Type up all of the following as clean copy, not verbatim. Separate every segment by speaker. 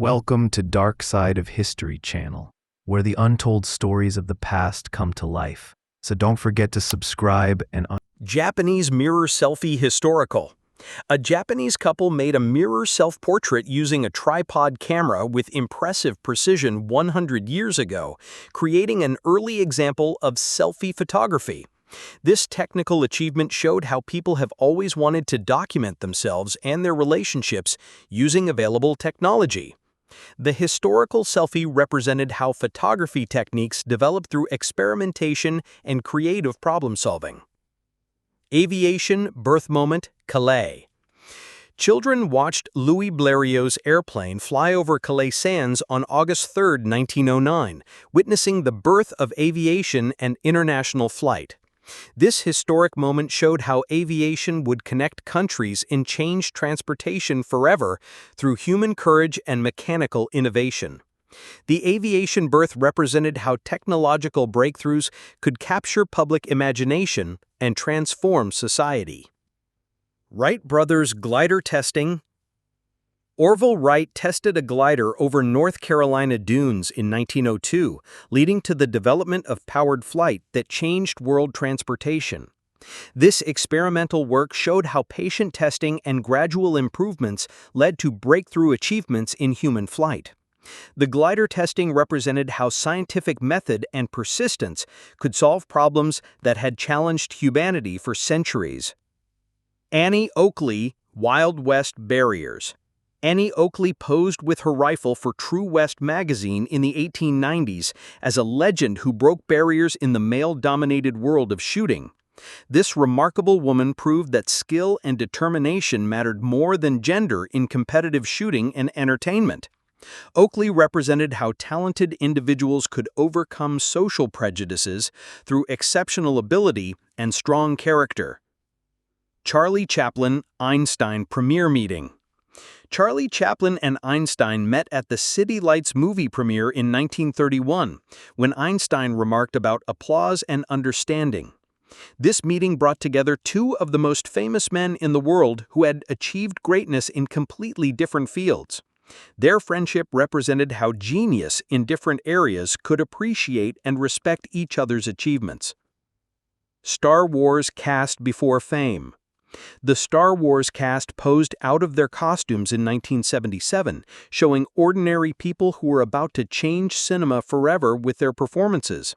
Speaker 1: Welcome to Dark Side of History channel, where the untold stories of the past come to life. So don't forget to subscribe and
Speaker 2: Japanese mirror selfie historical. A Japanese couple made a mirror self-portrait using a tripod camera with impressive precision 100 years ago, creating an early example of selfie photography. This technical achievement showed how people have always wanted to document themselves and their relationships using available technology. The historical selfie represented how photography techniques developed through experimentation and creative problem-solving. Aviation birth moment, Calais. Children watched Louis Blériot's airplane fly over Calais Sands on August 3, 1909, witnessing the birth of aviation and international flight. This historic moment showed how aviation would connect countries and change transportation forever through human courage and mechanical innovation. The aviation birth represented how technological breakthroughs could capture public imagination and transform society. Wright brothers glider testing. Orville Wright tested a glider over North Carolina dunes in 1902, leading to the development of powered flight that changed world transportation. This experimental work showed how patient testing and gradual improvements led to breakthrough achievements in human flight. The glider testing represented how scientific method and persistence could solve problems that had challenged humanity for centuries. Annie Oakley, Wild West barriers. Annie Oakley posed with her rifle for True West magazine in the 1890s as a legend who broke barriers in the male-dominated world of shooting. This remarkable woman proved that skill and determination mattered more than gender in competitive shooting and entertainment. Oakley represented how talented individuals could overcome social prejudices through exceptional ability and strong character. Charlie Chaplin, Einstein premiere meeting. Charlie Chaplin and Einstein met at the City Lights movie premiere in 1931, when Einstein remarked about applause and understanding. This meeting brought together two of the most famous men in the world who had achieved greatness in completely different fields. Their friendship represented how genius in different areas could appreciate and respect each other's achievements. Star Wars cast before fame. The Star Wars cast posed out of their costumes in 1977, showing ordinary people who were about to change cinema forever with their performances.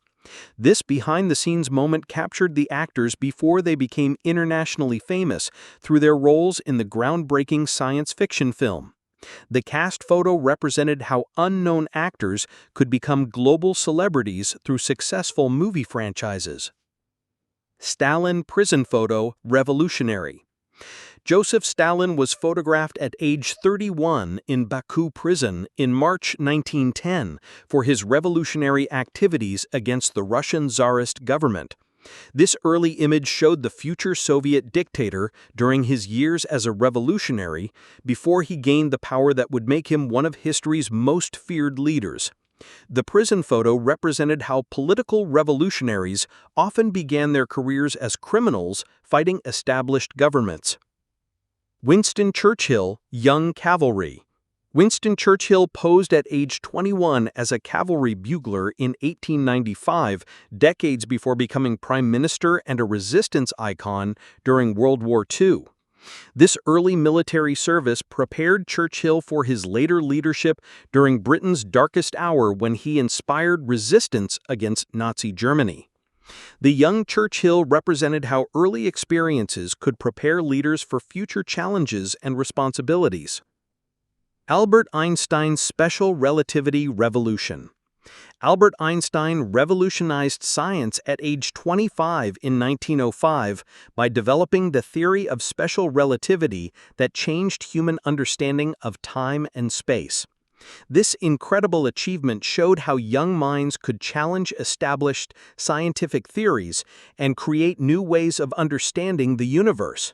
Speaker 2: This behind-the-scenes moment captured the actors before they became internationally famous through their roles in the groundbreaking science fiction film. The cast photo represented how unknown actors could become global celebrities through successful movie franchises. Stalin prison photo, revolutionary. Joseph Stalin was photographed at age 31 in Baku prison in March 1910 for his revolutionary activities against the Russian Tsarist government. This early image showed the future Soviet dictator during his years as a revolutionary before he gained the power that would make him one of history's most feared leaders. The prison photo represented how political revolutionaries often began their careers as criminals fighting established governments. Winston Churchill, young cavalry. Winston Churchill posed at age 21 as a cavalry bugler in 1895, decades before becoming prime minister and a resistance icon during World War II. This early military service prepared Churchill for his later leadership during Britain's darkest hour when he inspired resistance against Nazi Germany. The young Churchill represented how early experiences could prepare leaders for future challenges and responsibilities. Albert Einstein's special relativity revolution. Albert Einstein revolutionized science at age 25 in 1905 by developing the theory of special relativity that changed human understanding of time and space. This incredible achievement showed how young minds could challenge established scientific theories and create new ways of understanding the universe.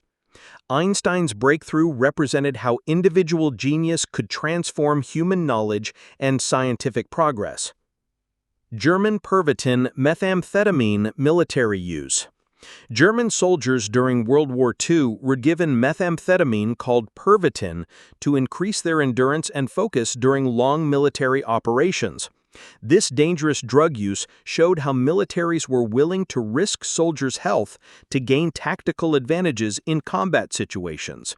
Speaker 2: Einstein's breakthrough represented how individual genius could transform human knowledge and scientific progress. German Pervitin methamphetamine military use. German soldiers during World War II were given methamphetamine called Pervitin to increase their endurance and focus during long military operations. This dangerous drug use showed how militaries were willing to risk soldiers' health to gain tactical advantages in combat situations.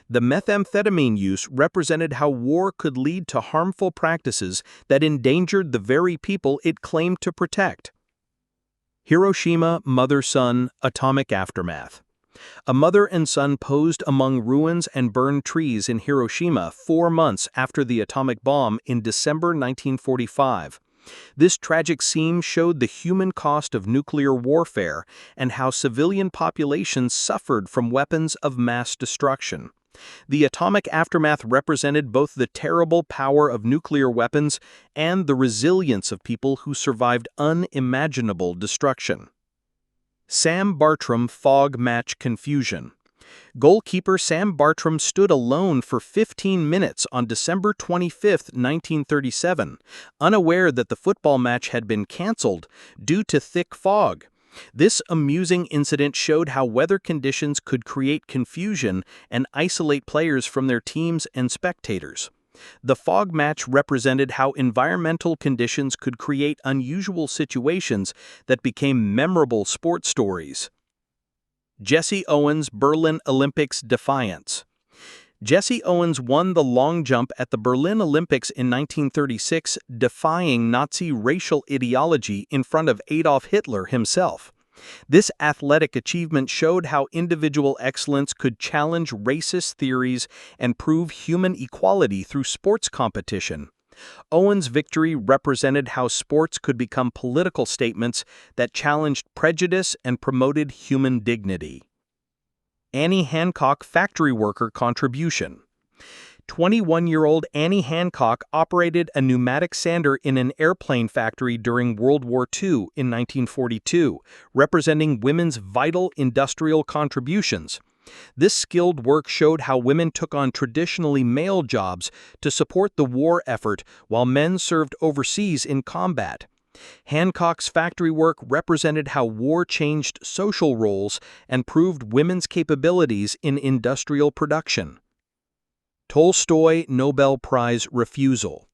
Speaker 2: The methamphetamine use represented how war could lead to harmful practices that endangered the very people it claimed to protect. Hiroshima Mother-Son Atomic Aftermath. A mother and son posed among ruins and burned trees in Hiroshima 4 months after the atomic bomb in December 1945. This tragic scene showed the human cost of nuclear warfare and how civilian populations suffered from weapons of mass destruction. The atomic aftermath represented both the terrible power of nuclear weapons and the resilience of people who survived unimaginable destruction. Sam Bartram Fog Match Confusion. Goalkeeper Sam Bartram stood alone for 15 minutes on December 25, 1937, unaware that the football match had been cancelled due to thick fog. This amusing incident showed how weather conditions could create confusion and isolate players from their teams and spectators. The fog match represented how environmental conditions could create unusual situations that became memorable sports stories. Jesse Owens Berlin Olympics Defiance. Jesse Owens won the long jump at the Berlin Olympics in 1936, defying Nazi racial ideology in front of Adolf Hitler himself. This athletic achievement showed how individual excellence could challenge racist theories and prove human equality through sports competition. Owens' victory represented how sports could become political statements that challenged prejudice and promoted human dignity. Annie Hancock Factory Worker Contribution. 21-year-old Annie Hancock operated a pneumatic sander in an airplane factory during World War II in 1942, representing women's vital industrial contributions. This skilled work showed how women took on traditionally male jobs to support the war effort while men served overseas in combat. Hancock's factory work represented how war changed social roles and proved women's capabilities in industrial production. Tolstoy Nobel Prize Refusal.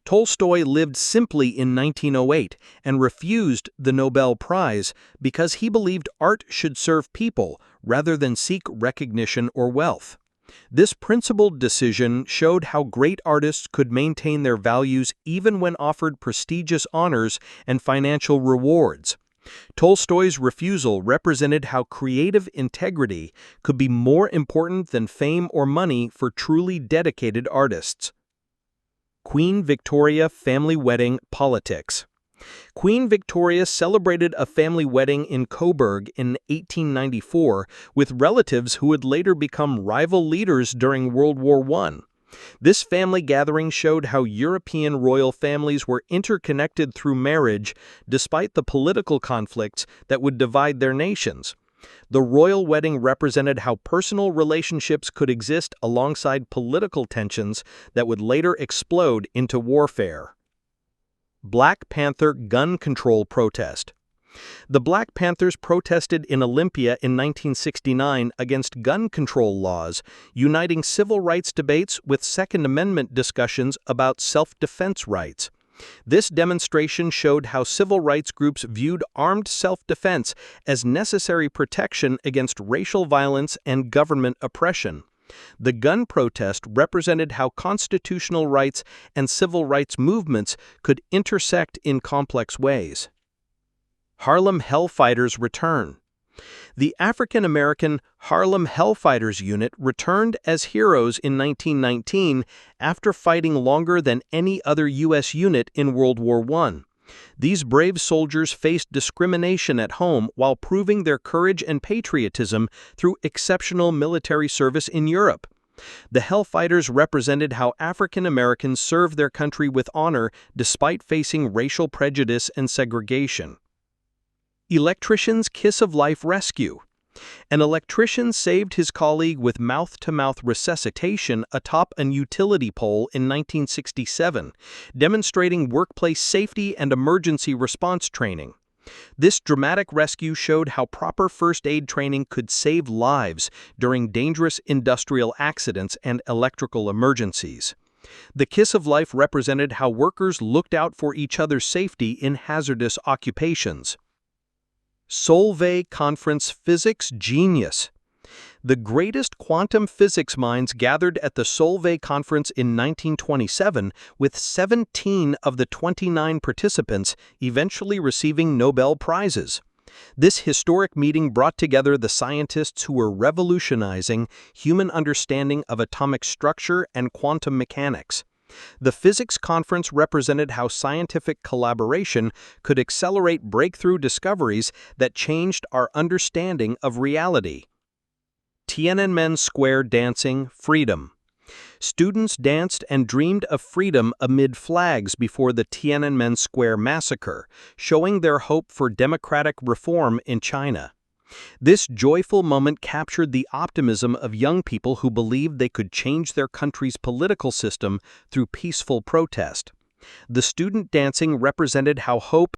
Speaker 2: Tolstoy lived simply in 1908 and refused the Nobel Prize because he believed art should serve people rather than seek recognition or wealth. This principled decision showed how great artists could maintain their values even when offered prestigious honors and financial rewards. Tolstoy's refusal represented how creative integrity could be more important than fame or money for truly dedicated artists. Queen Victoria Family Wedding Politics. Queen Victoria celebrated a family wedding in Coburg in 1894 with relatives who would later become rival leaders during World War I. This family gathering showed how European royal families were interconnected through marriage despite the political conflicts that would divide their nations. The royal wedding represented how personal relationships could exist alongside political tensions that would later explode into warfare. Black Panther Gun Control Protest. The Black Panthers protested in Olympia in 1969 against gun control laws, uniting civil rights debates with Second Amendment discussions about self-defense rights. This demonstration showed how civil rights groups viewed armed self-defense as necessary protection against racial violence and government oppression. The gun protest represented how constitutional rights and civil rights movements could intersect in complex ways. Harlem Hellfighters return. The African-American Harlem Hellfighters unit returned as heroes in 1919 after fighting longer than any other U.S. unit in World War I. These brave soldiers faced discrimination at home while proving their courage and patriotism through exceptional military service in Europe. The Hellfighters represented how African Americans served their country with honor despite facing racial prejudice and segregation. Electrician's Kiss of Life Rescue. An electrician saved his colleague with mouth-to-mouth resuscitation atop an utility pole in 1967, demonstrating workplace safety and emergency response training. This dramatic rescue showed how proper first aid training could save lives during dangerous industrial accidents and electrical emergencies. The Kiss of Life represented how workers looked out for each other's safety in hazardous occupations. Solvay Conference Physics Genius. The greatest quantum physics minds gathered at the Solvay Conference in 1927, with 17 of the 29 participants eventually receiving Nobel Prizes. This historic meeting brought together the scientists who were revolutionizing human understanding of atomic structure and quantum mechanics. The physics conference represented how scientific collaboration could accelerate breakthrough discoveries that changed our understanding of reality. Tiananmen Square Dancing Freedom. Students danced and dreamed of freedom amid flags before the Tiananmen Square massacre, showing their hope for democratic reform in China. This joyful moment captured the optimism of young people who believed they could change their country's political system through peaceful protest. The student dancing represented how hope